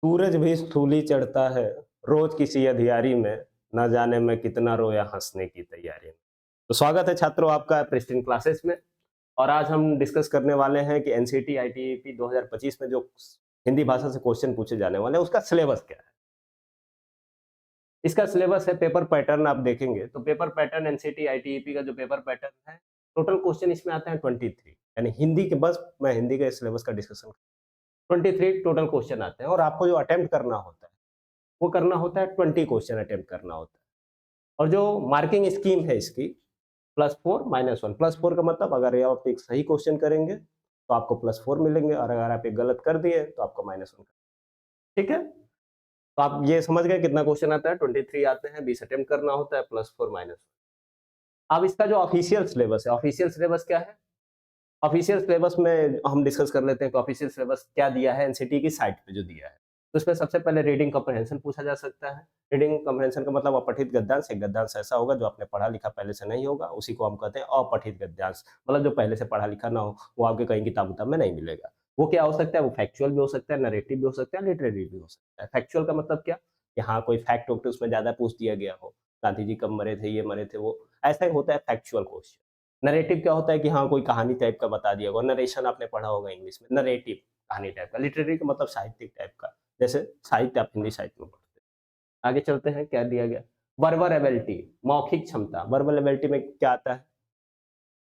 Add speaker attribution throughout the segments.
Speaker 1: सूरज भी स्थूली चढ़ता है, रोज किसी अधियारी में, न जाने मैं कितना रोया हँसने की तैयारी में। तो स्वागत है छात्रों आपका प्रिस्टीन क्लासेस में। और आज हम डिस्कस करने वाले हैं कि एनसीटी आईटीईपी 2025 में जो हिंदी भाषा से क्वेश्चन पूछे जाने वाले हैं, उसका सिलेबस क्या है? इसका सिलेबस है पेपर पैटर्न। आप देखेंगे तो पेपर पैटर्न एनसीटी आईटीईपी का जो पेपर पैटर्न है, टोटल क्वेश्चन इसमें आते हैं 23। यानी हिंदी के बस मैं हिंदी के सिलेबस का डिस्कशन 23 टोटल क्वेश्चन आते हैं और आपको जो अटेम्प्ट करना होता है वो करना होता है 20 क्वेश्चन अटेम्प्ट करना होता है। और जो मार्किंग स्कीम है इसकी +4 -1। +4 का मतलब अगर ये आप एक सही क्वेश्चन करेंगे तो आपको +4 मिलेंगे और अगर आप एक गलत कर दिए तो आपको -1। ठीक है, तो आप ये समझ गए कितना क्वेश्चन आता है। 23 आते हैं, 20 अटेम्प्ट करना होता है, +4 -1। अब इसका जो ऑफिशियल सिलेबस है, ऑफिशियल सिलेबस क्या है? ऑफिशियल सिलेबस में हम डिस्कस कर लेते हैं कि ऑफिशियल सिलेबस क्या दिया है एनसीटी की साइट पे जो दिया है। तो इसमें सबसे पहले रीडिंग कम्प्रिहेंशन पूछा जा सकता है। रीडिंग कम्प्रिहेंशन का मतलब अपठित गद्यांश। एक गद्यांश ऐसा होगा जो आपने पढ़ा लिखा पहले से नहीं होगा, उसी को हम कहते हैं अपठित गद्यांश। मतलब जो पहले से पढ़ा लिखा ना हो, वो आपके कहीं किताब-उताब में नहीं मिलेगा। वो क्या हो सकता है? वो फैक्चुअल भी हो सकता है, नैरेटिव भी हो सकता है, लिटरेरी भी हो सकता है। फैक्चुअल का मतलब क्या? कि हाँ, कोई फैक्ट वैक्ट उसमें ज़्यादा पूछ दिया गया हो, गांधी जी कब मरे थे, ये मरे थे, वो ऐसा ही होता है फैक्चुअल क्वेश्चन। नैरेटिव क्या होता है कि हाँ, कोई कहानी टाइप का बता दिया होगा, नरेशन आपने पढ़ा होगा इंग्लिश में, नैरेटिव कहानी टाइप का। लिटरेरी का मतलब साहित्यिक टाइप का, जैसे साहित्य आप हिंदी साहित्य में पढ़ते हैं। आगे चलते हैं, क्या दिया गया? वर्बल एबिलिटी, मौखिक क्षमता। वर्बल एबिलिटी में क्या आता है?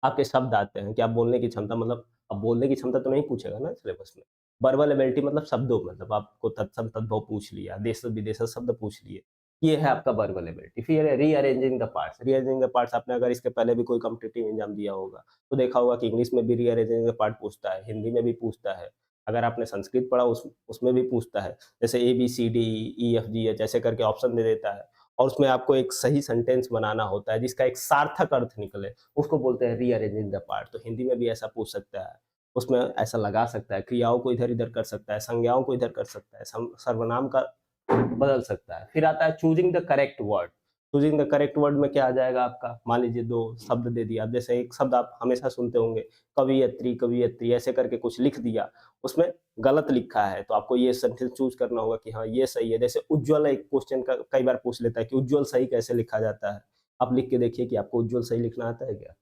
Speaker 1: आपके शब्द आते हैं कि आप बोलने की क्षमता, मतलब अब बोलने की क्षमता तो नहीं पूछेगा ना सिलेबस में। वर्बल एबिलिटी मतलब शब्दों, मतलब आपको तत्सम तद्भव पूछ लिया, देश विदेश शब्द पूछ लिए, ये है आपका वर्बल एबिलिटी। फिर rearranging the parts. Rearranging the parts आपने अगर इसके पहले भी कोई कॉम्पिटिटिव एग्जाम दिया होगा तो देखा होगा कि इंग्लिश में भी रीअरेंजिंग द पार्ट पूछता है, हिंदी में भी पूछता है। अगर आपने संस्कृत पढ़ा उसमें भी पूछता है। जैसे A B C D E F G H ऐसे करके ऑप्शन दे देता है और उसमें आपको एक सही सेंटेंस बनाना होता है जिसका एक सार्थक अर्थ निकले, उसको बोलते हैं रीअरेंजिंग द पार्ट। तो हिंदी में भी ऐसा पूछ सकता है, उसमें ऐसा लगा सकता है, क्रियाओं को इधर-इधर कर सकता है, संज्ञाओं को इधर कर सकता है, सर्वनाम का बदल सकता है। फिर आता है choosing the correct word. Choosing the correct word में क्या आ जाएगा आपका? मान लीजिए 2 शब्द दे दिया, अब जैसे एक शब्द आप हमेशा सुनते होंगे, कवियत्री, कवियत्री ऐसे करके कुछ लिख दिया, उसमें गलत लिखा है, तो आपको ये सेंटेंस चूज़ करना होगा कि हाँ, ये सही है। जैसे उज्ज्वल एक क्वेश्चन का कई बार पूछ लेता है कि उज्ज्वल सही कैसे लिखा जाता है? आप लिख के देखिए कि आपको उज्ज्वल सही लिखना आता है क्या?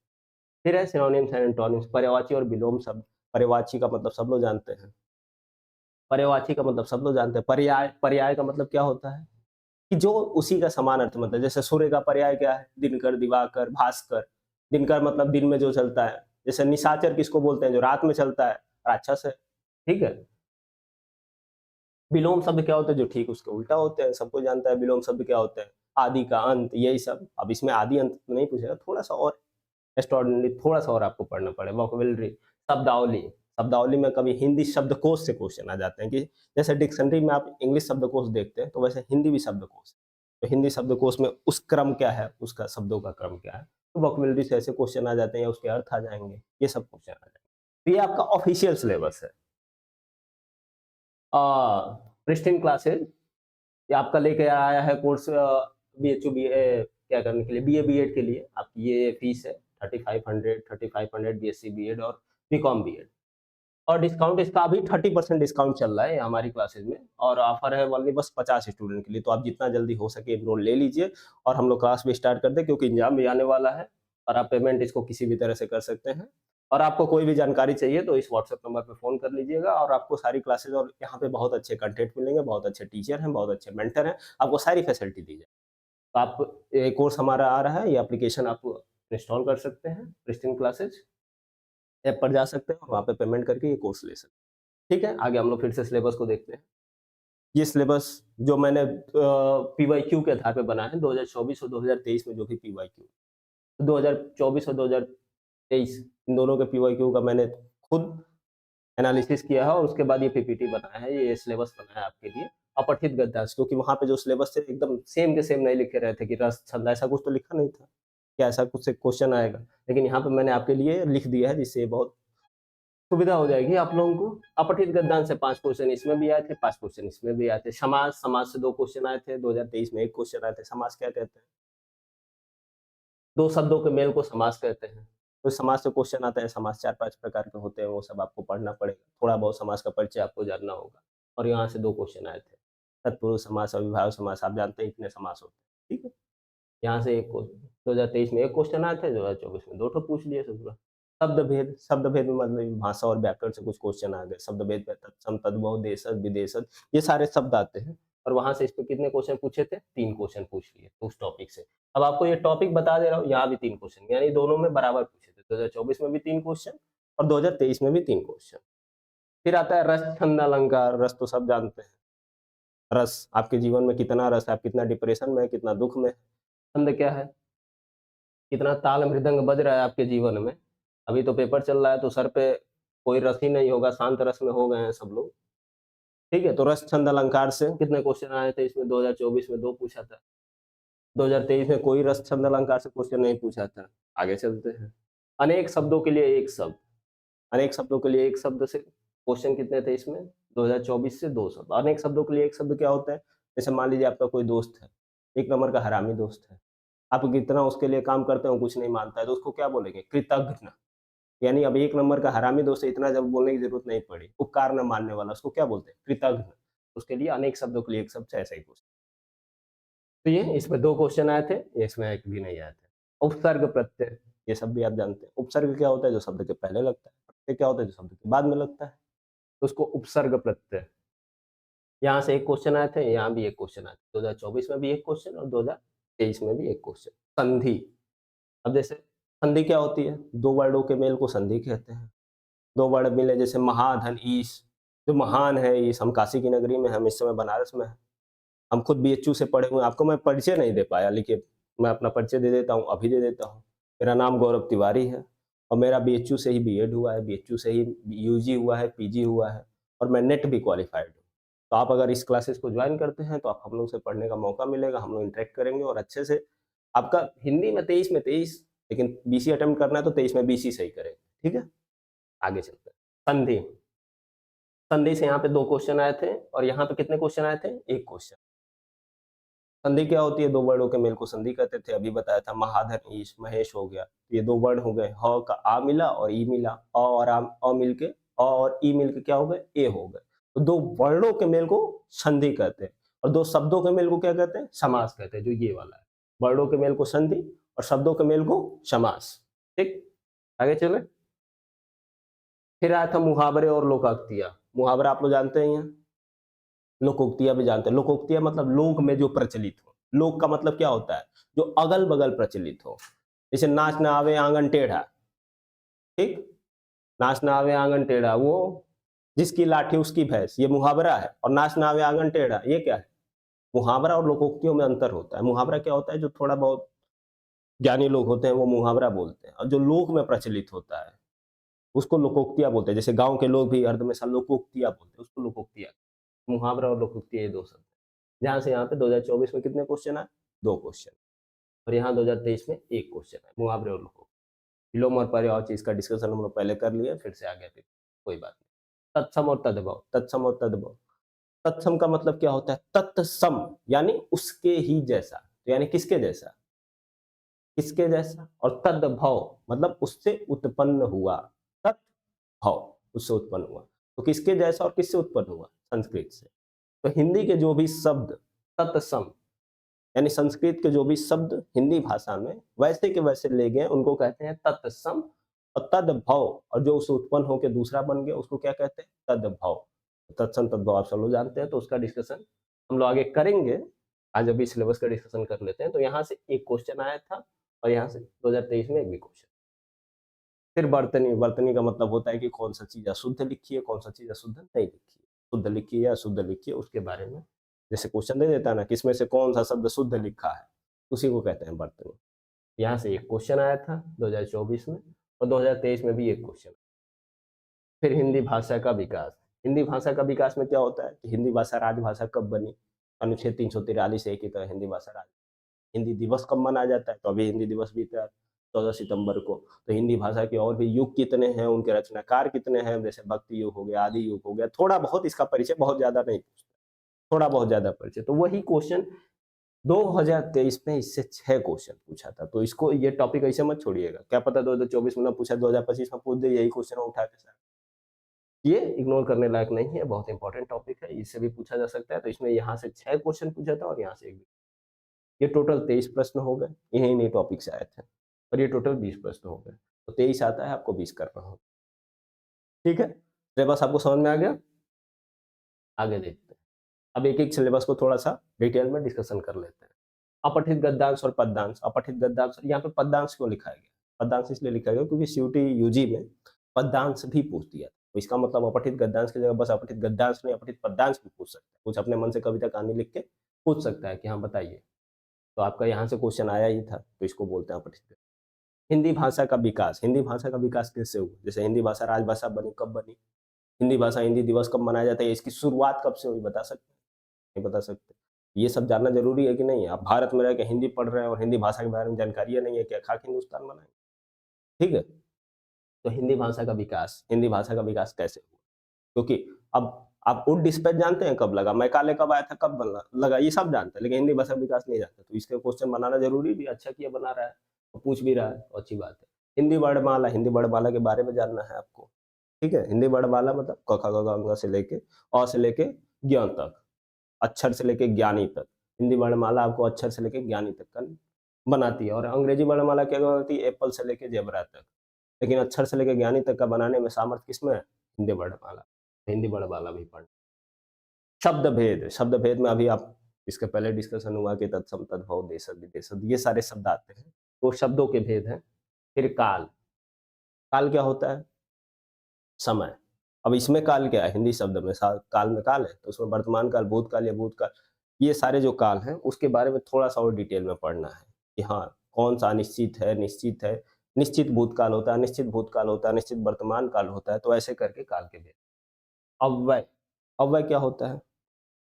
Speaker 1: फिर है सिनोनिम्स एंड एंटोनिम्स, पर्यायवाची और विलोम शब्द। पर्यायवाची का मतलब सब लोग जानते हैं। पर्यायवाची का मतलब सब लोग जानते हैं। पर्याय पर्याय का मतलब क्या होता है? कि जो उसी का समान अर्थ मतलब है। जैसे सूर्य का पर्याय क्या है? दिनकर, दिवाकर, भास्कर। दिनकर मतलब दिन में जो चलता है। जैसे निशाचर किसको बोलते हैं? जो रात में चलता है, राक्षस है। ठीक है? विलोम शब्द क्या होता है? जो ठीक उसके उल्टा होते हैं, सबको जानता है विलोम शब्द क्या होते हैं। आदि का अंत, यही सब। अब इसमें आदि अंत तो नहीं पूछेगा, थोड़ा-सा और एक्स्ट्राऑर्डिनरी थोड़ा-सा और आपको पढ़ना पड़ेगा। वोकैब्युलरी, शब्दावली। शब्दावली में कभी हिंदी शब्दकोश से क्वेश्चन आ जाते हैं कि जैसे डिक्शनरी में आप इंग्लिश शब्दकोश देखते हैं, तो वैसे हिंदी भी शब्दकोश है। तो हिंदी शब्दकोश में उस क्रम क्या है, उसका शब्दों का क्रम क्या है? तो वोकैब्युलरी से ऐसे क्वेश्चन आ जाते हैं या उसके अर्थ आ जाएँगे, ये सब क्वेश्चन आ जाएँगे। तो ये आपका ऑफिशियल सिलेबस है। प्रिस्टीन क्लासेस ये आपका लेके आया है कोर्स बीएचयू बीए क्या करने के लिए, बीए बीएड के लिए आपकी ये फीस है 3500 बीएससी बीएड और बीकॉम बीएड। और डिस्काउंट इसका अभी 30% डिस्काउंट चल रहा है हमारी क्लासेस में और ऑफर है ओनली बस 50 स्टूडेंट के लिए। तो आप जितना जल्दी हो सके एनरोल ले लीजिए और हम लोग क्लास भी स्टार्ट कर दें क्योंकि एग्जाम भी आने वाला है और आप पेमेंट इसको किसी भी तरह से कर सकते हैं। और आपको कोई भी जानकारी चाहिए तो इस व्हाट्सएप नंबर पे फ़ोन कर लीजिएगा और आपको सारी क्लासेस और यहाँ पे बहुत अच्छे कंटेंट मिलेंगे, बहुत अच्छे टीचर हैं, बहुत अच्छे मेंटर हैं, आपको सारी फैसिलिटी दी जाएगी। तो आप ये कोर्स हमारा आ रहा है, ये एप्लीकेशन आप इंस्टॉल कर सकते हैं, प्रिस्टीन क्लासेस ऐप पर जा सकते हैं और वहाँ पे पेमेंट करके ये कोर्स ले सकते हैं। ठीक है, आगे हम लोग फिर से सिलेबस को देखते हैं। ये सिलेबस जो मैंने पीवाईक्यू के आधार पे बनाया है 2024 और 2023 में जो भी पीवाईक्यू, 2024 और 2023 इन दोनों के पीवाईक्यू का मैंने खुद एनालिसिस किया है और उसके बाद ये पीपीटी बनाया है, ये सिलेबस बनाया है आपके लिए। अपठित गद्यांश, क्योंकि वहाँ पे जो सिलेबस थे एकदम सेम के सेम नहीं लिखे रहे थे कि रस, छंद ऐसा कुछ तो लिखा नहीं था, कि ऐसा कुछ से क्वेश्चन आएगा। लेकिन यहाँ पे मैंने आपके लिए लिख दिया है जिससे बहुत सुविधा हो जाएगी आप लोगों को। अपठित गद्यांश से 5 क्वेश्चन इसमें भी आए थे, 5 क्वेश्चन इसमें भी आए थे। समास, समास से 2 क्वेश्चन आए थे, 2023 में 1 क्वेश्चन आए थे। समास क्या कहते हैं? 2 शब्दों के मेल को समास कहते हैं। तो समास से क्वेश्चन आता है, समास 4-5 प्रकार के होते हैं, वो सब आपको पढ़ना पड़ेगा। थोड़ा बहुत समास का परिचय आपको जानना होगा और यहाँ से 2 क्वेश्चन आए थे। तत्पुरुष समास, अविभाज्य समास, आप जानते हैं इतने समास होते हैं, ठीक है। यहाँ से एक 2023 में एक क्वेश्चन आए थे, 2024 में 2 ठो पूछ लिए सब। शब्द भेद में मतलब भाषा और व्याकरण से कुछ क्वेश्चन आ गए। शब्द भेद में तत्सम, तद्भव, देशज, विदेशज, ये सारे शब्द आते हैं और वहां से इस पे कितने क्वेश्चन पूछे थे? 3 क्वेश्चन पूछ लिए उस टॉपिक से। अब आपको ये टॉपिक बता दे रहा हूँ, यहाँ भी 3 क्वेश्चन, यानी दोनों में बराबर पूछे थे। 2024 में भी 3 क्वेश्चन और 2023 में भी 3 क्वेश्चन। फिर आता है रस, छंद, अलंकार। रस तो सब जानते हैं। रस, आपके जीवन में कितना रस है, आप कितना डिप्रेशन में है, कितना दुख में है। छंद क्या है? कितना ताल मृदंग बज रहा है आपके जीवन में। अभी तो पेपर चल रहा है तो सर पे कोई रस ही नहीं होगा, शांत रस में हो गए हैं सब लोग। ठीक है, तो रस, छंद, अलंकार से कितने क्वेश्चन आए थे इसमें? 2024 में 2 पूछा था। 2023 में कोई रस, छंद, अलंकार से क्वेश्चन नहीं पूछा था। आगे चलते हैं। अनेक शब्दों के लिए एक शब्द। अनेक शब्दों के लिए एक शब्द से क्वेश्चन कितने थे इसमें? 2024 से 2 शब्द। अनेक शब्दों के लिए एक शब्द क्या होता है? जैसे मान लीजिए आपका कोई दोस्त है, एक नंबर का हरामी दोस्त है। आप कितना उसके लिए काम करते हो, कुछ नहीं मानता है, तो उसको क्या बोलेंगे? कृतघ्न। यानी अब एक नंबर का हरामी दोस्त है, इतना जब बोलने की जरूरत नहीं पड़ी। उपकार न मानने वाला, उसको क्या बोलते हैं? कृतघ्न। उसके लिए अनेक शब्दों के लिए एक शब्द से ऐसा ही पूछते। तो ये इसमें 2 क्वेश्चन आए थे, इसमें एक भी नहीं आया था। उपसर्ग प्रत्यय, ये सब भी आप जानते हैं। उपसर्ग क्या होता है? जो शब्द के पहले लगता है। प्रत्यय क्या होता है? जो शब्द के बाद में लगता है, तो उसको उपसर्ग प्रत्यय। यहाँ से एक क्वेश्चन आए थे, यहाँ भी एक क्वेश्चन आया था। 2024 में भी एक क्वेश्चन और 2023 में भी एक क्वेश्चन। संधि। अब जैसे संधि क्या होती है? 2 वर्डों के मेल को संधि कहते हैं। 2 वर्ड मिले, जैसे महाधन, ईश। जो महान है ईश, हम काशी की नगरी में हैं, हम इस समय बनारस में हैं। हम खुद बीएचयू से पढ़े हुए हैं। आपको मैं परिचय नहीं दे पाया, लेकिन मैं अपना परिचय दे देता हूँ, अभी दे देता हूँ। मेरा नाम गौरव तिवारी है और मेरा बीएचयू से ही बीएड हुआ है, बीएचयू से ही यूजी हुआ है, पीजी हुआ है और मैं नेट भी क्वालिफाइड हूँ। तो आप अगर इस क्लासेस को ज्वाइन करते हैं तो आप हम लोग से पढ़ने का मौका मिलेगा, हम लोग इंटरेक्ट करेंगे और अच्छे से आपका हिंदी में 23 में 23, लेकिन बीसी अटेम्प्ट करना है तो 23 में बीसी सही करेंगे, ठीक है? आगे चलते हैं। संधि। संधि से यहाँ पे 2 क्वेश्चन आए थे और यहाँ पे कितने क्वेश्चन आए थे? 1 क्वेश्चन। संधि क्या होती है? 2 वर्डों के मेल को संधि कहते थे, अभी बताया था। महाधन, ईश, महेश हो गया, ये 2 वर्ड हो गए। ह का आ मिला और ई मिला, अ और आ, अ मिलके, अ और ई मिलके क्या हो गए? ए हो गए। तो 2 वर्डों के मेल को संधि कहते हैं और 2 शब्दों के मेल को क्या कहते हैं? समास कहते हैं, जो ये वाला है। वर्डों के मेल को संधि और शब्दों के मेल को समास। ठीक, आगे चले। फिर आया था मुहावरे और लोकोक्तियां। मुहावरा आप लोग जानते ही हैं, लोकोक्तियां भी जानते हैं। लोकोक्तियां मतलब लोक में जो प्रचलित हो। लोक का मतलब क्या होता है? जो अगल बगल प्रचलित हो। जैसे नाच ना आवे आंगन टेढ़ा, ठीक, नाच ना आवे आंगन टेढ़ा, वो जिसकी लाठी उसकी भैंस, ये मुहावरा है। और नाच ना आवे आंगन टेढ़ा, ये क्या है? मुहावरा और लोकोक्तियों में अंतर होता है। मुहावरा क्या होता है? जो थोड़ा बहुत ज्ञानी लोग होते हैं वो मुहावरा बोलते हैं, और जो लोक में प्रचलित होता है उसको लोकोक्तियां बोलते हैं। जैसे गांव के लोग भी अर्ध में लोकोक्तियां बोलते हैं, उसको लोकोक्तियां। मुहावरा और लोकोक्तियां, ये 2 शब्द। जहाँ से यहाँ पे 2024 में कितने क्वेश्चन आए? 2 क्वेश्चन। और यहाँ 2023 में 1 क्वेश्चन है, मुहावरे और लोकोक्ति। विलोम और पर्यायवाची, इसका डिस्कशन हम लोग पहले कर लिए, फिर से आगे फिर कोई बात नहीं। तत्सम और तद्भव। तत्सम और तद्भव। तत्सम का मतलब क्या होता है? तत्सम यानी उसके ही जैसा, तो यानी किसके जैसा? किसके जैसा। और तद्भव मतलब उससे उत्पन्न हुआ। तत्भव, उससे उत्पन्न हुआ। तो किसके जैसा और किससे उत्पन्न हुआ? संस्कृत से। तो हिंदी के जो भी शब्द तत्सम, यानी संस्कृत के जो भी शब्द हिंदी भाषा में वैसे के वैसे ले गए, उनको कहते हैं तत्सम। और तद्भव, और जो उससे उत्पन्न होकर दूसरा बन गया, उसको क्या कहते हैं? तद्भव। तत्सम तद्भव आप सब लोग जानते हैं, तो उसका डिस्कशन हम लोग आगे करेंगे। आज अभी सिलेबस का डिस्कशन कर लेते हैं। तो यहाँ से एक क्वेश्चन आया था और यहाँ से 2023 में एक भी क्वेश्चन। फिर वर्तनी। वर्तनी का मतलब होता है कि कौन सा चीज अशुद्ध लिखी है, कौन सा चीज अशुद्ध नहीं लिखी है, शुद्ध लिखी है या अशुद्ध लिखी है, उसके बारे में जैसे क्वेश्चन दे देता है ना, किसमें से कौन सा शब्द शुद्ध लिखा है, उसी को कहते हैं वर्तनी। यहाँ से एक क्वेश्चन आया था 2024 में और 2023 में भी एक क्वेश्चन। फिर हिंदी भाषा का विकास। हिंदी भाषा का विकास में क्या होता है कि हिंदी भाषा राजभाषा कब बनी? अनुच्छेद 343 एक ही तरह हिंदी भाषा राज। हिंदी दिवस कब मनाया जाता है? तो अभी हिंदी दिवस बीता है 14 सितंबर को। तो हिंदी भाषा के और भी युग कितने हैं, उनके रचनाकार कितने हैं, जैसे भक्ति युग हो गया, आदि युग हो गया। थोड़ा बहुत इसका परिचय, बहुत ज्यादा नहीं, थोड़ा बहुत ज्यादा परिचय। तो वही क्वेश्चन 2023 में इससे 6 क्वेश्चन पूछा था। तो इसको, ये टॉपिक ऐसे मत छोड़िएगा, क्या पता 2024 में ना पूछा, 2025 में पूछ दे, यही क्वेश्चन उठा के सर। ये इग्नोर करने लायक नहीं है, बहुत इंपॉर्टेंट टॉपिक है, इससे भी पूछा जा सकता है। तो इसमें यहाँ से 6 क्वेश्चन पूछा था और यहाँ से 1। ये टोटल 23 प्रश्न हो गए, इन्हीं टॉपिक से आए थे और ये टोटल 20 प्रश्न हो गए। तो 23 आता है, आपको 20 करना होगा। ठीक है? सिलेबस आपको समझ में आ गया? आगे देखते हैं। अब एक-एक सिलेबस को थोड़ा-सा डिटेल में डिस्कशन कर लेते हैं। अपठित गद्यांश और पद्यांश। अपठित गद्यांश, यहाँ पे पद्यांश क्यों लिखा गया? पद्यांश इसलिए लिखा गया क्योंकि सीयूटी यूजी में पद्यांश भी पूछ दिया था। तो इसका मतलब अपठित गद्यांश की जगह बस अपठित गद्यांश नहीं, अपठित पद्यांश भी पूछ सकता है। कुछ अपने मन से कविता कहानी लिख के पूछ सकता है कि हाँ बताइए। तो आपका यहाँ से क्वेश्चन आया ही था, तो इसको बोलते हैं अपठित। हिंदी भाषा का विकास। हिंदी भाषा का विकास कैसे हुआ? जैसे हिंदी भाषा राजभाषा बनी, कब बनी? हिंदी भाषा, हिंदी दिवस कब मनाया जाता है? इसकी शुरुआत कब से हुई, बता सकते हैं? नहीं बता सकते। ये सब जानना ज़रूरी है कि नहीं है? आप भारत में रह के हिंदी पढ़ रहे हैं और हिंदी भाषा के बारे में जानकारी ही नहीं है, क्या खाक हिंदुस्तान बनाएँगे? ठीक है? तो हिंदी भाषा का विकास कैसे हुआ? क्योंकि अब आप वुड डिस्पैच जानते हैं कब लगा? मैकाले कब आया था, कब बना लगा? ये सब जानते हैं, लेकिन हिंदी भाषा का विकास नहीं जानते। तो इसके क्वेश्चन बनाना ज़रूरी भी है, अच्छा किया बना रहा है और पूछ भी रहा है, तो अच्छी बात है। हिंदी वर्णमाला के बारे में जानना है आपको, ठीक है? हिंदी वर्णमाला मतलब क, ख, ग, घ, ङ से लेके अ से लेके ज्ञ तक, अक्षर से लेके ज्ञानी तक। हिंदी वर्णमाला आपको अक्षर से लेके ज्ञानी तक का बनाती है और अंग्रेजी वर्णमाला क्या बनाती है? एप्पल से लेके ज़ेबरा तक। लेकिन अक्षर से लेके ज्ञानी तक का बनाने में सामर्थ्य किसमें है? हिंदी वर्णमाला। हिंदी वर्णमाला भी पढ़। शब्द भेद, शब्द भेद में अभी आप इसके पहले डिस्कशन हुआ कि तत्सम, तद्भव, देशज, विदेशज ये सारे शब्द आते हैं। तो शब्दों के भेद हैं। फिर काल, काल क्या होता है? समय। अब इसमें काल क्या है? हिंदी शब्द में काल में काल है, तो उसमें वर्तमान काल, भूतकाल या भूतकाल, ये सारे जो काल हैं, उसके बारे में थोड़ा-सा और डिटेल में पढ़ना है कि हाँ, कौन-सा अनिश्चित है, निश्चित है, निश्चित भूतकाल होता है, अनिश्चित भूतकाल होता है, अनिश्चित वर्तमान काल होता है, तो ऐसे करके काल के भेद। अव्यय, अव्यय क्या होता है?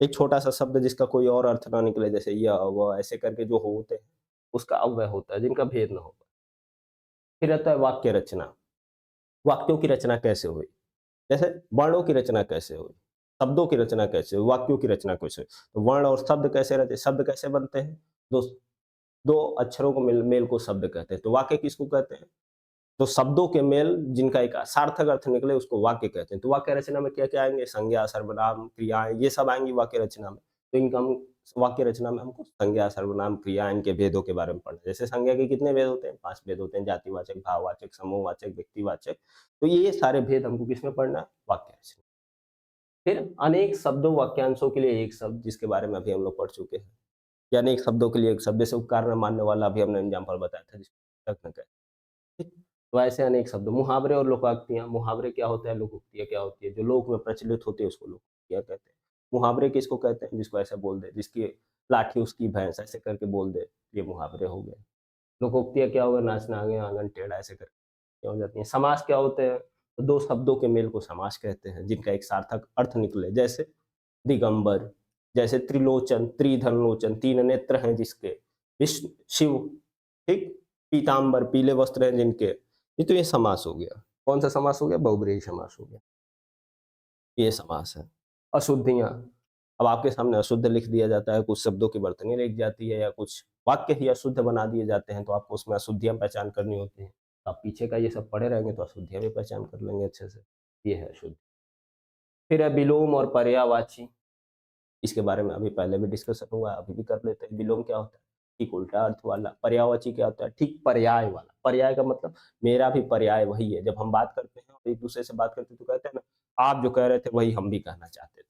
Speaker 1: एक छोटा-सा शब्द जिसका कोई और अर्थ ना निकले, जैसे य, व ऐसे करके जो होते हैं, उसका अव्यय होता है, जिनका भेद ना हो। फिर आता है वाक्य रचना। वाक्यों की रचना कैसे हुई? जैसे वर्णों की रचना कैसे हुई? शब्दों की रचना कैसे हुई? वाक्यों की रचना कैसे हुई? तो वर्ण और शब्द कैसे रहते हैं? शब्द कैसे बनते हैं? दो 2 अक्षरों को मेल को शब्द कहते हैं। तो वाक्य किसको कहते हैं? तो शब्दों के मेल जिनका एक सार्थक अर्थ निकले उसको वाक्य कहते हैं। तो वाक्य रचना में क्या-क्या आएँगे? संज्ञा, सर्वनाम, क्रियाएँ ये सब आएँगी वाक्य रचना में। तो इनका हम वाक्य रचना में हमको संज्ञा, सर्वनाम, क्रिया इनके भेदों के बारे में पढ़ना है। जैसे संज्ञा के कितने भेद होते हैं? 5 भेद होते हैं, जातिवाचक, भाववाचक, समूहवाचक, व्यक्तिवाचक। तो ये सारे भेद हमको किसमें पढ़ना है? वाक्य रचना। फिर अनेक शब्दों, वाक्यांशों के लिए एक शब्द जिसके बारे में अभी हम लोग पढ़ चुके हैं। या अनेक शब्दों के लिए एक शब्द, जैसे उपकार न मानने वाला अभी हमने एग्जाम्पल बताया था जिसको तर्क न कहे। ठीक? तो ऐसे अनेक शब्द, मुहावरे और लोकोक्तियाँ। मुहावरे क्या होता है? लोकोक्तियाँ क्या होती है? जो लोक में प्रचलित होती है उसको लोकोक्तियाँ कहते हैं। मुहावरे किसको कहते हैं? जिसको ऐसे बोल दे, जिसकी लाठी उसकी भैंस, ऐसे करके बोल दे, ये मुहावरे हो गए। लोकोक्तियाँ क्या होगा? नाचना आगे आंगन टेढ़ा, ऐसे करके हो जाती हैं। समास क्या होते हैं? तो 2 शब्दों के मेल को समास कहते हैं, जिनका एक सार्थक अर्थ निकले। जैसे दिगंबर, जैसे त्रिलोचन, त्रिधन लोचन, 3 नेत्र हैं जिसके, विष्णु शिव, ठीक? पीताम्बर, पीले वस्त्र हैं जिनके। ये तो ये समास हो गया। कौन-सा समास हो गया? बहुब्रीहि समास हो गया। ये समास है। अशुद्धियाँ, अब आपके सामने अशुद्ध लिख दिया जाता है, कुछ शब्दों की वर्तनी लिख जाती है या कुछ वाक्य ही अशुद्ध बना दिए जाते हैं, तो आपको उसमें अशुद्धियाँ पहचान करनी होती हैं। तो आप पीछे का ये सब पढ़े रहेंगे तो अशुद्धियाँ भी पहचान कर लेंगे अच्छे से। ये है अशुद्ध। फिर है विलोम और पर्यायवाची। इसके बारे में अभी पहले भी डिस्कशन हुआ है, अभी भी कर लेते हैं। विलोम क्या होता है? ठीक उल्टा अर्थ वाला। पर्यायवाची क्या होता है? ठीक पर्याय वाला। पर्याय का मतलब मेरा भी पर्याय वही है। जब हम बात करते हैं और एक-दूसरे से बात करते हैं तो कहते हैं ना, आप जो कह रहे थे वही हम भी कहना चाहते थे।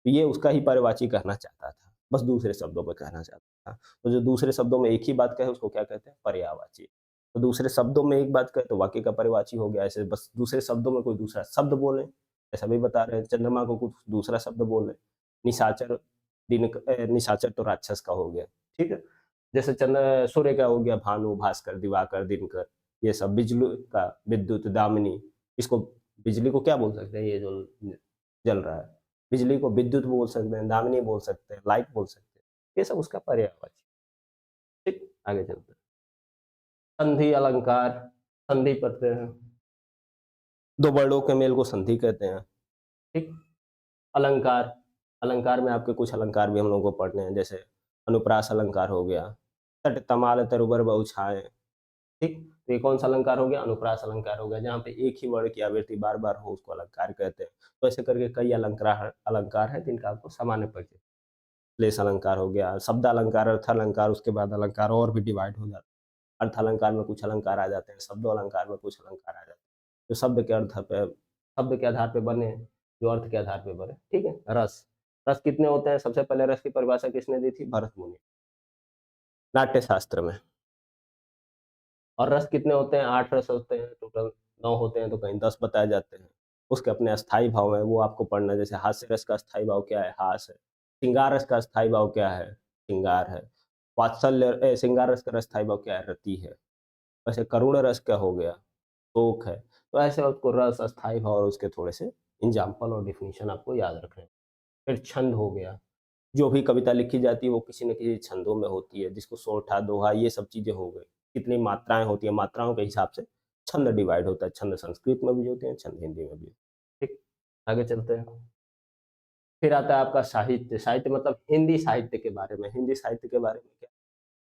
Speaker 1: तो ये उसका ही पर्यायवाची कहना चाहता था, बस दूसरे शब्दों में कहना चाहता था। तो जो दूसरे शब्दों में एक ही बात कहे उसको क्या कहते हैं? पर्यायवाची। तो दूसरे शब्दों में एक बात कहे तो वाक्य का पर्यायवाची हो गया। ऐसे बस दूसरे शब्दों में कोई दूसरा शब्द बोले, जैसा अभी बता रहे हैं चंद्रमा को कुछ दूसरा शब्द बोले। निशाचर निशाचर तो राक्षस का हो गया, ठीक है? जैसे सूर्य का हो गया भानु, भास्कर, दिवाकर, दिनकर, ये सब। बिजली का विद्युत, दामिनी, इसको बिजली को क्या बोल सकते हैं? ये जो जल रहा है, बिजली को विद्युत बोल सकते हैं, दामिनी बोल सकते हैं, लाइट बोल सकते हैं। ये सब उसका पर्यायवाची। ठीक, आगे चलते हैं। संधि अलंकार, संधि पढ़ते हैं। 2 वर्डों के मेल को संधि कहते हैं, ठीक? अलंकार, अलंकार में आपके कुछ अलंकार भी हम लोगों को पढ़ने हैं, जैसे अनुप्रास अलंकार हो गया, तट तमाल तरुबर बहु छाए, ठीक? तो ये कौन सा अलंकार हो गया? अनुप्रास अलंकार हो गया, जहाँ पे एक ही वर्ण की आवृत्ति बार बार हो उसको अलंकार कहते हैं। तो ऐसे करके कई अलंकार अलंकार है जिनका आपको सामान्य परिचय। लेस अलंकार हो गया, शब्द अलंकार, अर्थ अलंकार, उसके बाद अलंकार और भी डिवाइड हो जाता है। अर्थ अलंकार में कुछ अलंकार आ जाते हैं, शब्द अलंकार में कुछ अलंकार आ जाते हैं, जो शब्द के आधार पे बने, जो अर्थ के आधार पे बने। ठीक है। रस, रस कितने होते हैं? सबसे पहले रस की परिभाषा किसने दी थी? भरत मुनि, नाट्य शास्त्र में। और रस कितने होते हैं? 8 रस होते हैं टोटल, 9 होते हैं तो कहीं 10 बताए जाते हैं। उसके अपने अस्थाई भाव हैं, वो आपको पढ़ना है। जैसे हास्य रस का अस्थाई भाव क्या है? हास है। श्रृंगार रस का अस्थाई भाव क्या है? श्रृंगार है। श्रृंगार रस का अस्थाई भाव क्या है? रति है। वैसे करुण रस क्या हो गया? शोक है। तो ऐसे उसको रस, अस्थाई भाव और उसके थोड़े से एग्जाम्पल और डेफिनेशन आपको याद रखने हैं। फिर छंद हो गया, जो भी कविता लिखी जाती है वो किसी न किसी छंदों में होती है, जिसको सोठा, दोहा, ये सब चीज़ें हो गई। कितनी मात्राएँ होती हैं, मात्राओं के हिसाब से छंद डिवाइड होता है। छंद संस्कृत में भी होते हैं, छंद हिंदी में भी। ठीक, आगे चलते हैं। फिर आता है आपका साहित्य। साहित्य मतलब हिंदी साहित्य के बारे में। हिंदी साहित्य के बारे में क्या?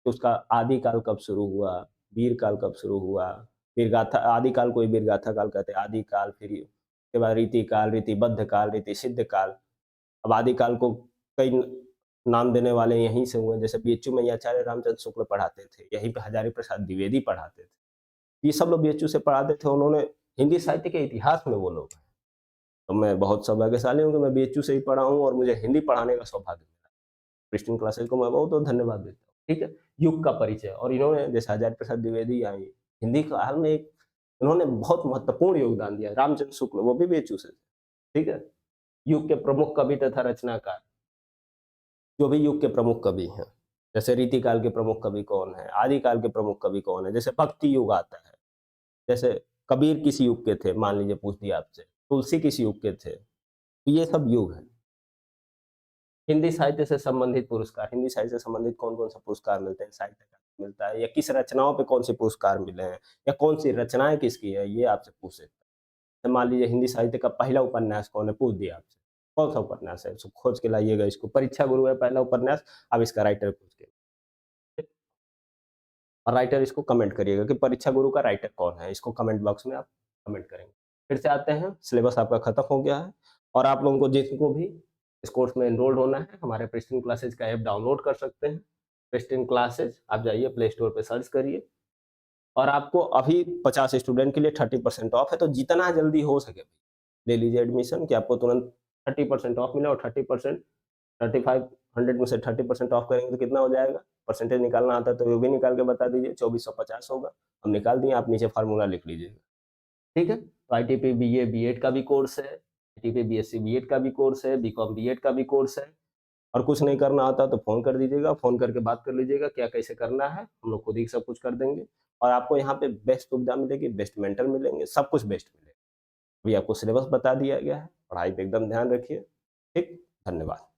Speaker 1: कि उसका आदि काल कब शुरू हुआ, वीर काल कब शुरू हुआ, वीरगाथा, आदि काल को ही वीरगाथा काल कहते हैं, आदि काल, फिर उसके बाद रीति काल, रीतिबद्ध काल, रीति सिद्ध काल। अब आदिकाल को कई नाम देने वाले यहीं से हुए, जैसे बीएचयू में ये आचार्य रामचंद्र शुक्ल पढ़ाते थे, यहीं पे हजारी प्रसाद द्विवेदी पढ़ाते थे। ये सब लोग बीएचयू से पढ़ाते थे, उन्होंने हिंदी साहित्य के इतिहास में वो लोग हैं। तो मैं बहुत सौभाग्यशाली हूँ कि मैं बीएचयू से ही पढ़ा हूँ और मुझे हिंदी पढ़ाने का सौभाग्य मिला। क्रिस्टियन क्लासेस को मैं बहुत-बहुत धन्यवाद देता हूँ। ठीक है? युग का परिचय, और इन्होंने जैसे हजारी प्रसाद द्विवेदी आई, हिंदी काल में एक इन्होंने बहुत महत्वपूर्ण योगदान दिया। रामचंद्र शुक्ल, वो भी बीएचयू से थे। ठीक है? युग के प्रमुख कवि तथा रचनाकार, जो भी युग के प्रमुख कवि हैं। जैसे रीतिकाल के प्रमुख कवि कौन है? आदिकाल के प्रमुख कवि कौन है? जैसे भक्ति युग आता है, जैसे कबीर किस युग के थे? मान लीजिए पूछ दिया आपसे, तुलसी किस युग के थे? तो ये सब युग हैं। हिंदी साहित्य से संबंधित पुरस्कार, हिंदी साहित्य से संबंधित कौन-कौन से पुरस्कार मिलते हैं? साहित्य अकादमी मिलता है, या किस रचनाओं पे कौन से पुरस्कार मिले हैं, या कौन-सी रचनाएँ किसकी है? ये आपसे पूछ सकते हैं। तो मान लीजिए हिंदी साहित्य का पहला उपन्यास कौन है? पूछ दिया आपसे, कौन-सा उपन्यास है? इसको खोज के लाइएगा इसको। परीक्षा गुरु है पहला उपन्यास, अब इसका राइटर खोज के, और राइटर इसको कमेंट करिएगा कि परीक्षा गुरु का राइटर कौन है? इसको कमेंट बॉक्स में आप कमेंट करेंगे। फिर से आते हैं, सिलेबस आपका खत्म हो गया है, और आप लोगों को जिनको भी इस कोर्स में एनरोल्ड होना है, हमारे प्रेस्टीज क्लासेस का ऐप डाउनलोड कर सकते हैं। प्रेस्टीज क्लासेस, आप जाइए प्ले स्टोर पे सर्च करिए, और आपको अभी 50 स्टूडेंट के लिए 30% ऑफ है, तो जितना जल्दी हो सके ले लीजिए एडमिशन, कि आपको तुरंत 30% ऑफ मिले। और 30%, 3500 में से 30% ऑफ करेंगे तो कितना हो जाएगा? परसेंटेज निकालना आता है तो वो भी निकाल के बता दीजिए। 2450 होगा। हम निकाल दिए, आप नीचे फार्मूला लिख लीजिएगा। ठीक है? तो आईटीपी बीए बीएड का भी कोर्स है, आईटीपी बीएससी बीएड का भी कोर्स है, बीकॉम बीएड का भी कोर्स है। और कुछ नहीं करना आता तो फ़ोन कर दीजिएगा, फ़ोन करके बात कर लीजिएगा क्या कैसे करना है, हम लोग खुद ही सब कुछ कर देंगे। और आपको यहाँ पे बेस्ट सुविधा मिलेगी, बेस्ट मेंटर मिलेंगे, सब कुछ बेस्ट मिलेगा। अभी आपको सिलेबस बता दिया गया है, पढ़ाई पे एकदम ध्यान रखिए। ठीक? धन्यवाद।